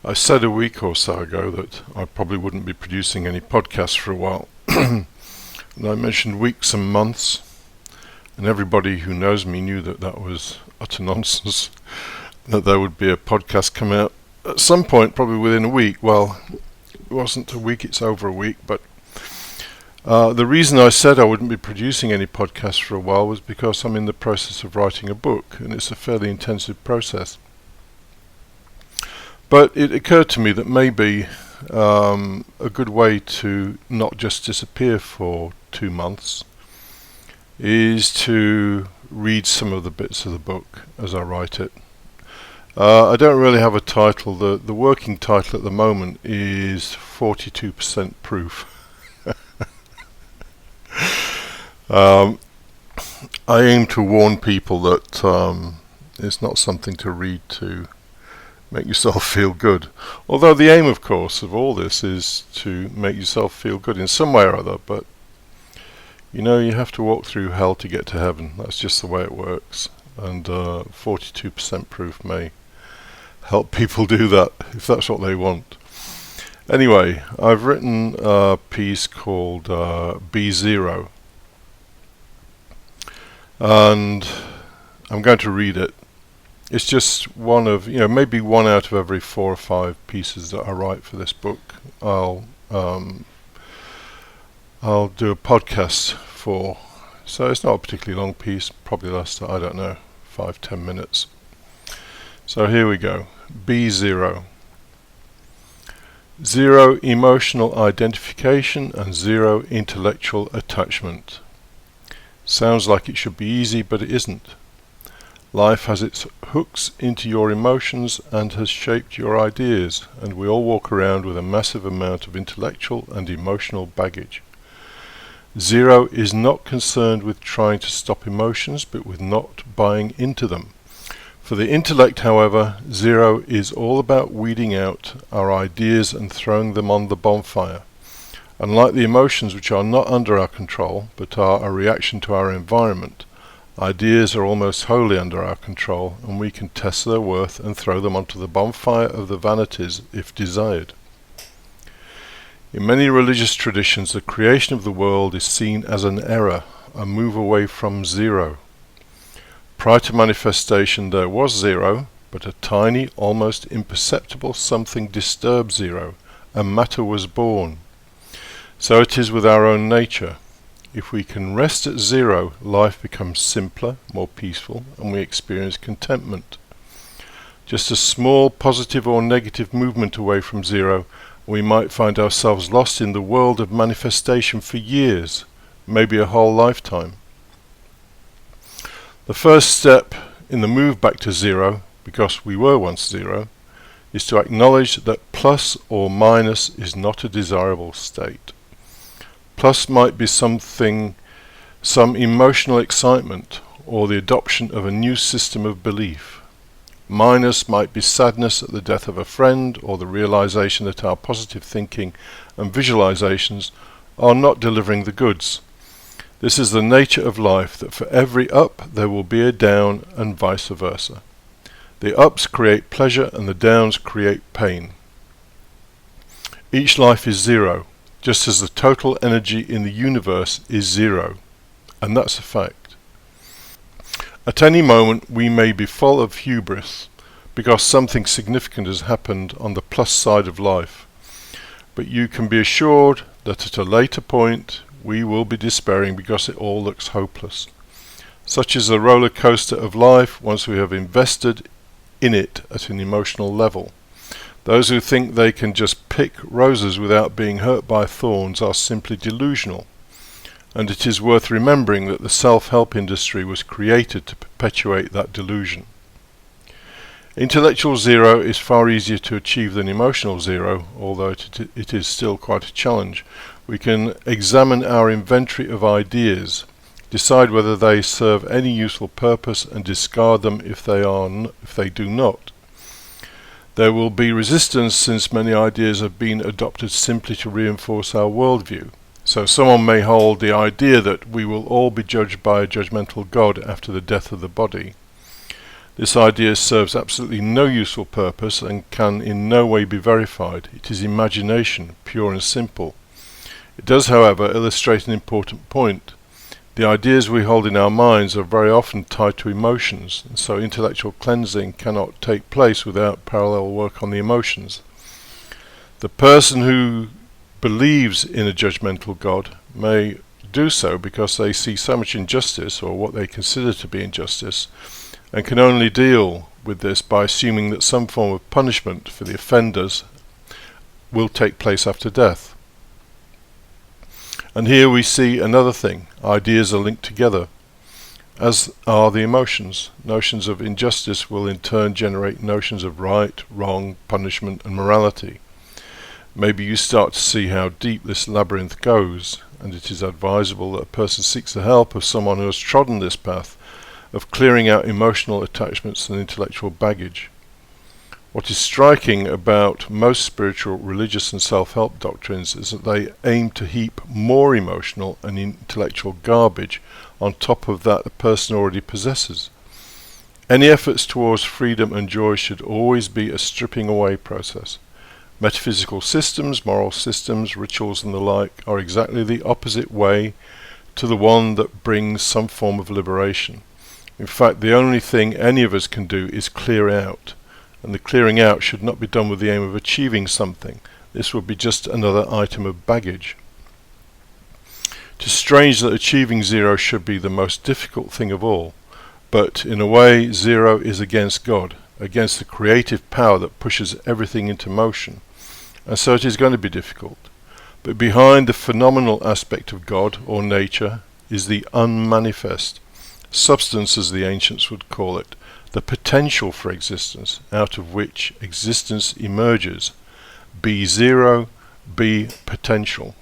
I said a week or so ago that I probably wouldn't be producing any podcasts for a while. And I mentioned weeks and months, and everybody who knows me knew that that was utter nonsense, that there would be a podcast coming out at some point, probably within a week. Well, it wasn't a week, it's over a week, but the reason I said I wouldn't be producing any podcasts for a while was because I'm in the process of writing a book, and it's a fairly intensive process. But it occurred to me that maybe a good way to not just disappear for 2 months is to read some of the bits of the book as I write it. I don't really have a title. The working title at the moment is 42% proof. I aim to warn people that it's not something to read to make yourself feel good. Although the aim, of course, of all this is to make yourself feel good in some way or other, but you know, you have to walk through hell to get to heaven. That's just the way it works. And 42% proof may help people do that if that's what they want. Anyway, I've written a piece called B0, and I'm going to read it. It's just one of, maybe one out of every 4 or 5 pieces that I write for this book. I'll do a podcast for, so it's not a particularly long piece, probably lasts, 5-10 minutes. So here we go. B0. 0 emotional identification and 0 intellectual attachment. Sounds like it should be easy, but it isn't. Life has its hooks into your emotions and has shaped your ideas, and we all walk around with a massive amount of intellectual and emotional baggage. 0 is not concerned with trying to stop emotions, but with not buying into them. For the intellect, however, 0 is all about weeding out our ideas and throwing them on the bonfire. Unlike the emotions, which are not under our control, but are a reaction to our environment, ideas are almost wholly under our control, and we can test their worth and throw them onto the bonfire of the vanities if desired. In many religious traditions, the creation of the world is seen as an error, a move away from 0. Prior to manifestation there was 0, but a tiny, almost imperceptible something disturbed 0, and matter was born. So it is with our own nature. If we can rest at 0, life becomes simpler, more peaceful, and we experience contentment. Just a small positive or negative movement away from 0, we might find ourselves lost in the world of manifestation for years, maybe a whole lifetime. The first step in the move back to 0, because we were once 0, is to acknowledge that plus or minus is not a desirable state. Plus might be some emotional excitement, or the adoption of a new system of belief. Minus might be sadness at the death of a friend, or the realization that our positive thinking and visualizations are not delivering the goods. This is the nature of life, that for every up there will be a down, and vice versa. The ups create pleasure and the downs create pain. Each life is 0, just as the total energy in the universe is 0, and that's a fact. At any moment we may be full of hubris, because something significant has happened on the plus side of life, but you can be assured that at a later point we will be despairing because it all looks hopeless. Such is the roller coaster of life once we have invested in it at an emotional level. Those who think they can just pick roses without being hurt by thorns are simply delusional, and it is worth remembering that the self-help industry was created to perpetuate that delusion. Intellectual 0 is far easier to achieve than emotional 0, although it is still quite a challenge. We can examine our inventory of ideas, decide whether they serve any useful purpose, and discard them if they do not. There will be resistance, since many ideas have been adopted simply to reinforce our worldview. So someone may hold the idea that we will all be judged by a judgmental God after the death of the body. This idea serves absolutely no useful purpose and can in no way be verified. It is imagination, pure and simple. It does, however, illustrate an important point. The ideas we hold in our minds are very often tied to emotions, and so intellectual cleansing cannot take place without parallel work on the emotions. The person who believes in a judgmental God may do so because they see so much injustice, or what they consider to be injustice, and can only deal with this by assuming that some form of punishment for the offenders will take place after death. And here we see another thing. Ideas are linked together, as are the emotions. Notions of injustice will in turn generate notions of right, wrong, punishment and morality. Maybe you start to see how deep this labyrinth goes, and it is advisable that a person seeks the help of someone who has trodden this path of clearing out emotional attachments and intellectual baggage. What is striking about most spiritual, religious and self-help doctrines is that they aim to heap more emotional and intellectual garbage on top of that a person already possesses. Any efforts towards freedom and joy should always be a stripping away process. Metaphysical systems, moral systems, rituals and the like are exactly the opposite way to the one that brings some form of liberation. In fact, the only thing any of us can do is clear out. And the clearing out should not be done with the aim of achieving something. This would be just another item of baggage. It is strange that achieving zero should be the most difficult thing of all, but in a way zero is against God, against the creative power that pushes everything into motion, and so it is going to be difficult. But behind the phenomenal aspect of God or nature is the unmanifest, substance as the ancients would call it, the potential for existence, out of which existence emerges. Be zero, be potential.